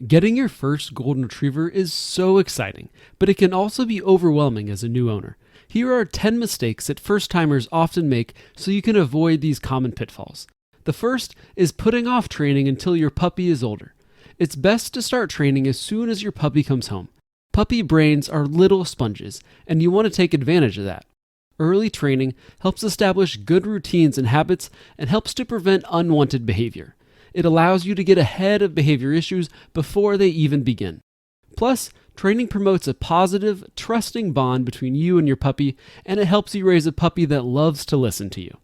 Getting your first golden retriever is so exciting, but it can also be overwhelming as a new owner. Here are 10 mistakes that first-timers often make so you can avoid these common pitfalls. The first is putting off training until your puppy is older. It's best to start training as soon as your puppy comes home. Puppy brains are little sponges, and you want to take advantage of that. Early training helps establish good routines and habits and helps to prevent unwanted behavior. It allows you to get ahead of behavior issues before they even begin. Plus, training promotes a positive, trusting bond between you and your puppy, and it helps you raise a puppy that loves to listen to you.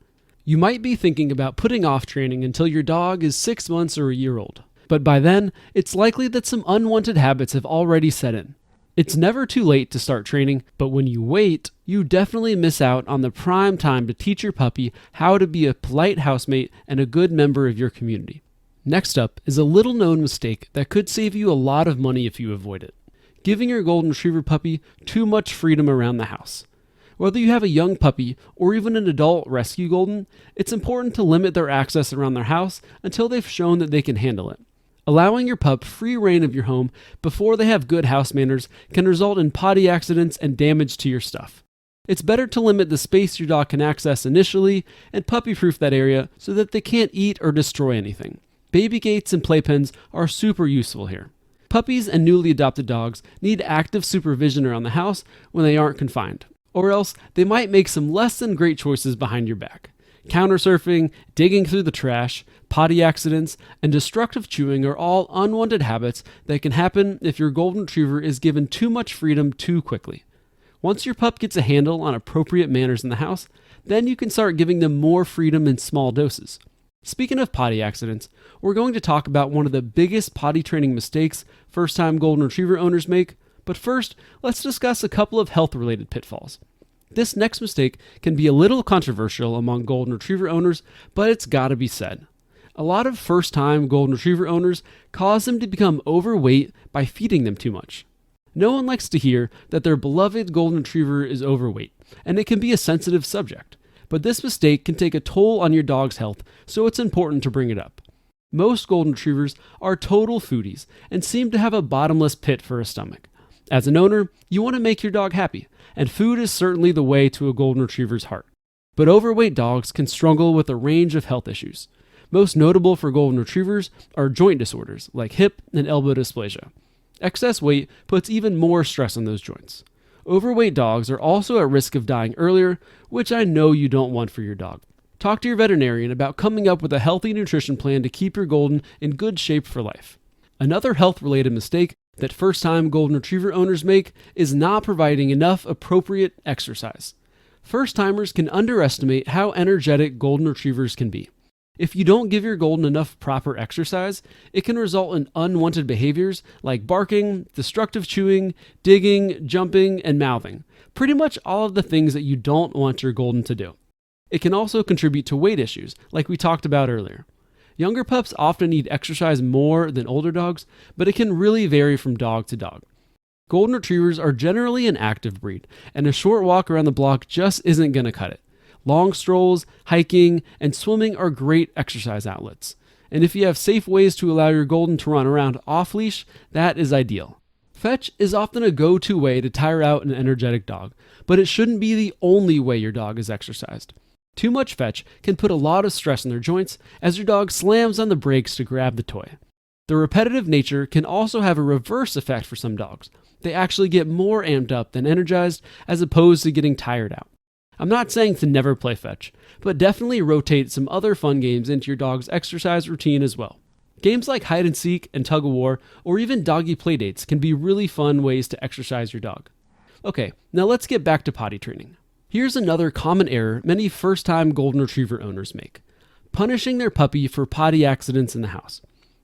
You might be thinking about putting off training until your dog is 6 months or a year old, but by then, it's likely that some unwanted habits have already set in. It's never too late to start training, but when you wait, you definitely miss out on the prime time to teach your puppy how to be a polite housemate and a good member of your community. Next up is a little known mistake that could save you a lot of money if you avoid it. Giving your golden retriever puppy too much freedom around the house. Whether you have a young puppy or even an adult rescue golden, it's important to limit their access around their house until they've shown that they can handle it. Allowing your pup free reign of your home before they have good house manners can result in potty accidents and damage to your stuff. It's better to limit the space your dog can access initially and puppy-proof that area so that they can't eat or destroy anything. Baby gates and playpens are super useful here. Puppies and newly adopted dogs need active supervision around the house when they aren't confined, or else they might make some less than great choices behind your back. Countersurfing, digging through the trash, potty accidents, and destructive chewing are all unwanted habits that can happen if your golden retriever is given too much freedom too quickly. Once your pup gets a handle on appropriate manners in the house, then you can start giving them more freedom in small doses. Speaking of potty accidents, we're going to talk about one of the biggest potty training mistakes first-time golden retriever owners make, but first, let's discuss a couple of health-related pitfalls. This next mistake can be a little controversial among golden retriever owners, but it's gotta be said. A lot of first-time golden retriever owners cause them to become overweight by feeding them too much. No one likes to hear that their beloved golden retriever is overweight, and it can be a sensitive subject. But this mistake can take a toll on your dog's health, so it's important to bring it up. Most golden retrievers are total foodies and seem to have a bottomless pit for a stomach. As an owner, you want to make your dog happy, and food is certainly the way to a golden retriever's heart. But overweight dogs can struggle with a range of health issues. Most notable for golden retrievers are joint disorders like hip and elbow dysplasia. Excess weight puts even more stress on those joints. Overweight dogs are also at risk of dying earlier, which I know you don't want for your dog. Talk to your veterinarian about coming up with a healthy nutrition plan to keep your golden in good shape for life. Another health-related mistake that first-time golden retriever owners make is not providing enough appropriate exercise. First-timers can underestimate how energetic golden retrievers can be. If you don't give your golden enough proper exercise, it can result in unwanted behaviors like barking, destructive chewing, digging, jumping, and mouthing. Pretty much all of the things that you don't want your golden to do. It can also contribute to weight issues, like we talked about earlier. Younger pups often need exercise more than older dogs, but it can really vary from dog to dog. Golden retrievers are generally an active breed, and a short walk around the block just isn't going to cut it. Long strolls, hiking, and swimming are great exercise outlets. And if you have safe ways to allow your golden to run around off-leash, that is ideal. Fetch is often a go-to way to tire out an energetic dog, but it shouldn't be the only way your dog is exercised. Too much fetch can put a lot of stress on their joints as your dog slams on the brakes to grab the toy. The repetitive nature can also have a reverse effect for some dogs. They actually get more amped up than energized as opposed to getting tired out. I'm not saying to never play fetch, but definitely rotate some other fun games into your dog's exercise routine as well. Games like hide and seek and tug of war, or even doggy playdates can be really fun ways to exercise your dog. Okay, now let's get back to potty training. Here's another common error many first-time golden retriever owners make: punishing their puppy for potty accidents in the house.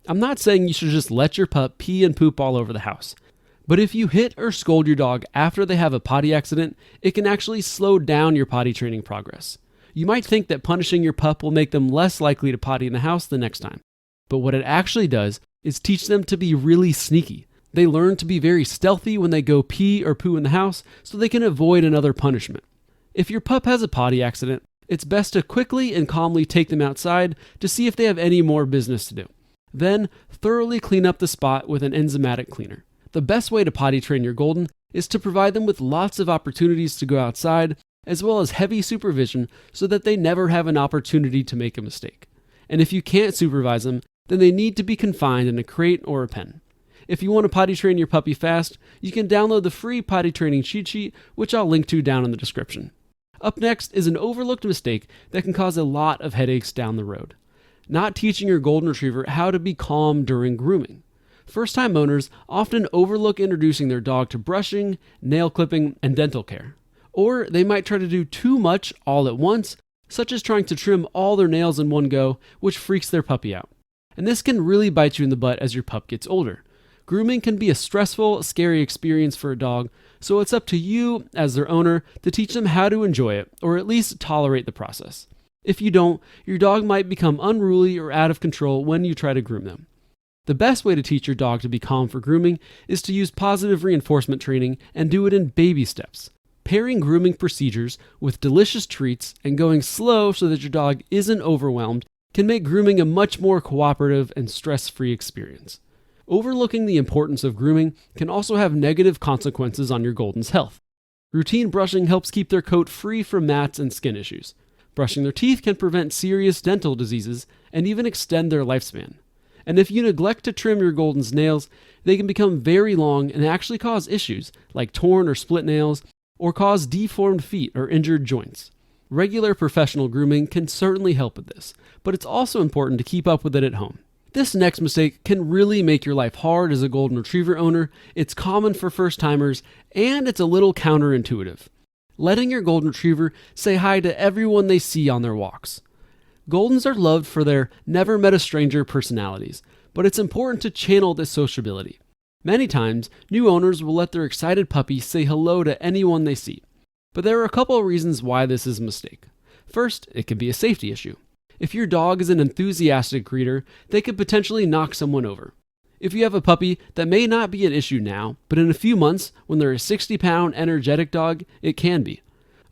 I'm not saying you should just let your pup pee and poop all over the house. But if you hit or scold your dog after they have a potty accident, it can actually slow down your potty training progress. You might think that punishing your pup will make them less likely to potty in the house the next time. But what it actually does is teach them to be really sneaky. They learn to be very stealthy when they go pee or poo in the house so they can avoid another punishment. If your pup has a potty accident, it's best to quickly and calmly take them outside to see if they have any more business to do. Then, thoroughly clean up the spot with an enzymatic cleaner. The best way to potty train your Golden is to provide them with lots of opportunities to go outside, as well as heavy supervision so that they never have an opportunity to make a mistake. And if you can't supervise them, then they need to be confined in a crate or a pen. If you want to potty train your puppy fast, you can download the free potty training cheat sheet, which I'll link to down in the description. Up next is an overlooked mistake that can cause a lot of headaches down the road: not teaching your Golden Retriever how to be calm during grooming. First-time owners often overlook introducing their dog to brushing, nail clipping, and dental care. Or they might try to do too much all at once, such as trying to trim all their nails in one go, which freaks their puppy out. And this can really bite you in the butt as your pup gets older. Grooming can be a stressful, scary experience for a dog, so it's up to you, as their owner, to teach them how to enjoy it, or at least tolerate the process. If you don't, your dog might become unruly or out of control when you try to groom them. The best way to teach your dog to be calm for grooming is to use positive reinforcement training and do it in baby steps. Pairing grooming procedures with delicious treats and going slow so that your dog isn't overwhelmed can make grooming a much more cooperative and stress-free experience. Overlooking the importance of grooming can also have negative consequences on your Golden's health. Routine brushing helps keep their coat free from mats and skin issues. Brushing their teeth can prevent serious dental diseases and even extend their lifespan. And if you neglect to trim your Golden's nails, they can become very long and actually cause issues like torn or split nails, or cause deformed feet or injured joints. Regular professional grooming can certainly help with this, but it's also important to keep up with it at home. This next mistake can really make your life hard as a Golden Retriever owner. It's common for first-timers, and it's a little counterintuitive. Letting your Golden Retriever say hi to everyone they see on their walks. Goldens are loved for their never-met-a-stranger personalities, but it's important to channel this sociability. Many times, new owners will let their excited puppy say hello to anyone they see. But there are a couple of reasons why this is a mistake. First, it can be a safety issue. If your dog is an enthusiastic greeter, they could potentially knock someone over. If you have a puppy, that may not be an issue now, but in a few months, when they're a 60-pound energetic dog, it can be.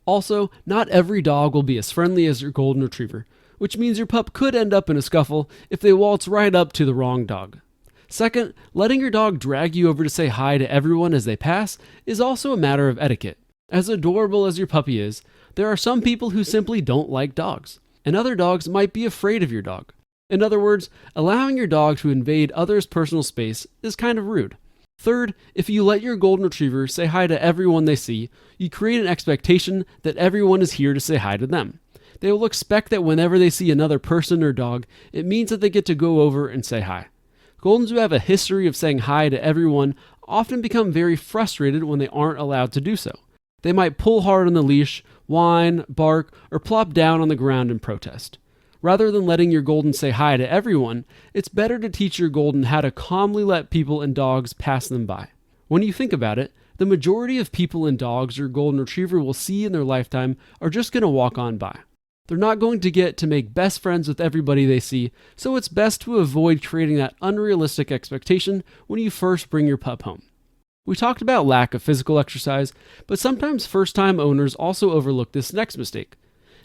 Also, not every dog will be as friendly as your Golden Retriever, which means your pup could end up in a scuffle if they waltz right up to the wrong dog. Second, letting your dog drag you over to say hi to everyone as they pass is also a matter of etiquette. As adorable as your puppy is, there are some people who simply don't like dogs, and other dogs might be afraid of your dog. In other words, allowing your dog to invade others' personal space is kind of rude. Third, if you let your Golden Retriever say hi to everyone they see, you create an expectation that everyone is here to say hi to them. They will expect that whenever they see another person or dog, it means that they get to go over and say hi. Goldens who have a history of saying hi to everyone often become very frustrated when they aren't allowed to do so. They might pull hard on the leash, whine, bark, or plop down on the ground in protest. Rather than letting your Golden say hi to everyone, it's better to teach your Golden how to calmly let people and dogs pass them by. When you think about it, the majority of people and dogs your Golden Retriever will see in their lifetime are just going to walk on by. They're not going to get to make best friends with everybody they see, so it's best to avoid creating that unrealistic expectation when you first bring your pup home. We talked about lack of physical exercise, but sometimes first-time owners also overlook this next mistake: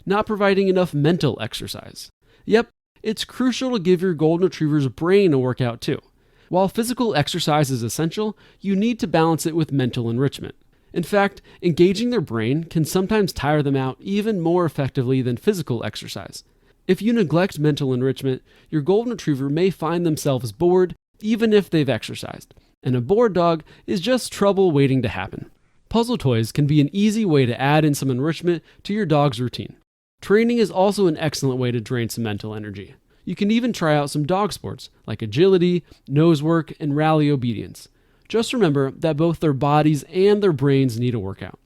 not providing enough mental exercise. Yep, it's crucial to give your Golden Retriever's brain a workout too. While physical exercise is essential, you need to balance it with mental enrichment. In fact, engaging their brain can sometimes tire them out even more effectively than physical exercise. If you neglect mental enrichment, your Golden Retriever may find themselves bored even if they've exercised. And a bored dog is just trouble waiting to happen. Puzzle toys can be an easy way to add in some enrichment to your dog's routine. Training is also an excellent way to drain some mental energy. You can even try out some dog sports like agility, nose work, and rally obedience. Just remember that both their bodies and their brains need a workout.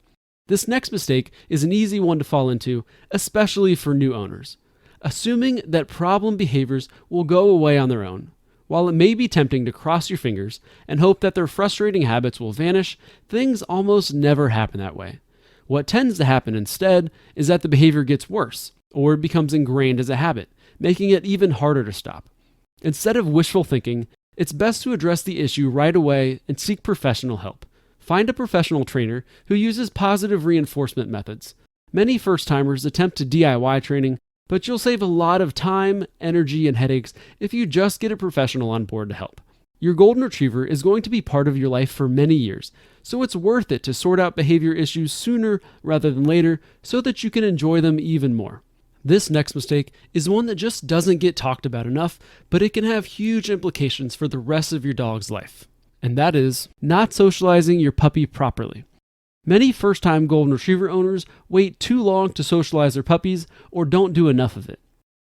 This next mistake is an easy one to fall into, especially for new owners. Assuming that problem behaviors will go away on their own. While it may be tempting to cross your fingers and hope that their frustrating habits will vanish, things almost never happen that way. What tends to happen instead is that the behavior gets worse, or becomes ingrained as a habit, making it even harder to stop. Instead of wishful thinking, it's best to address the issue right away and seek professional help. Find a professional trainer who uses positive reinforcement methods. Many first-timers attempt to DIY training, But you'll save a lot of time, energy, and headaches if you just get a professional on board to help. Your golden retriever is going to be part of your life for many years, so it's worth it to sort out behavior issues sooner rather than later so that you can enjoy them even more. This next mistake is one that just doesn't get talked about enough, but it can have huge implications for the rest of your dog's life. And that is not socializing your puppy properly. Many first-time golden retriever owners wait too long to socialize their puppies or don't do enough of it.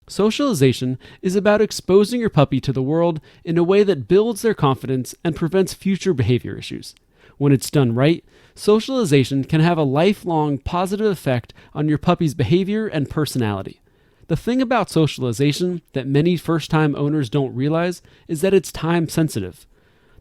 Socialization is about exposing your puppy to the world in a way that builds their confidence and prevents future behavior issues. When it's done right, socialization can have a lifelong positive effect on your puppy's behavior and personality. The thing about socialization that many first-time owners don't realize is that it's time sensitive.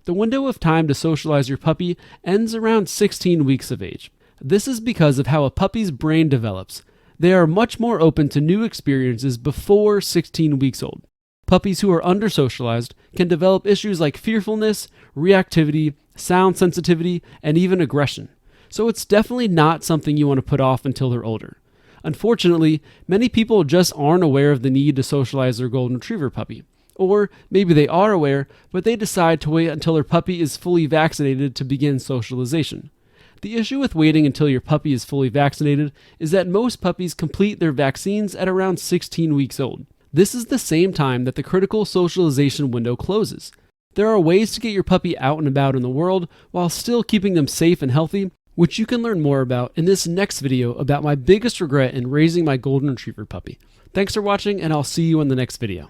The window of time to socialize your puppy ends around 16 weeks of age. This is because of how a puppy's brain develops. They are much more open to new experiences before 16 weeks old. Puppies who are under-socialized can develop issues like fearfulness, reactivity, sound sensitivity, and even aggression. So it's definitely not something you want to put off until they're older. Unfortunately, many people just aren't aware of the need to socialize their golden retriever puppy. Or maybe they are aware, but they decide to wait until their puppy is fully vaccinated to begin socialization. The issue with waiting until your puppy is fully vaccinated is that most puppies complete their vaccines at around 16 weeks old. This is the same time that the critical socialization window closes. There are ways to get your puppy out and about in the world while still keeping them safe and healthy, which you can learn more about in this next video about my biggest regret in raising my golden retriever puppy. Thanks for watching, and I'll see you in the next video.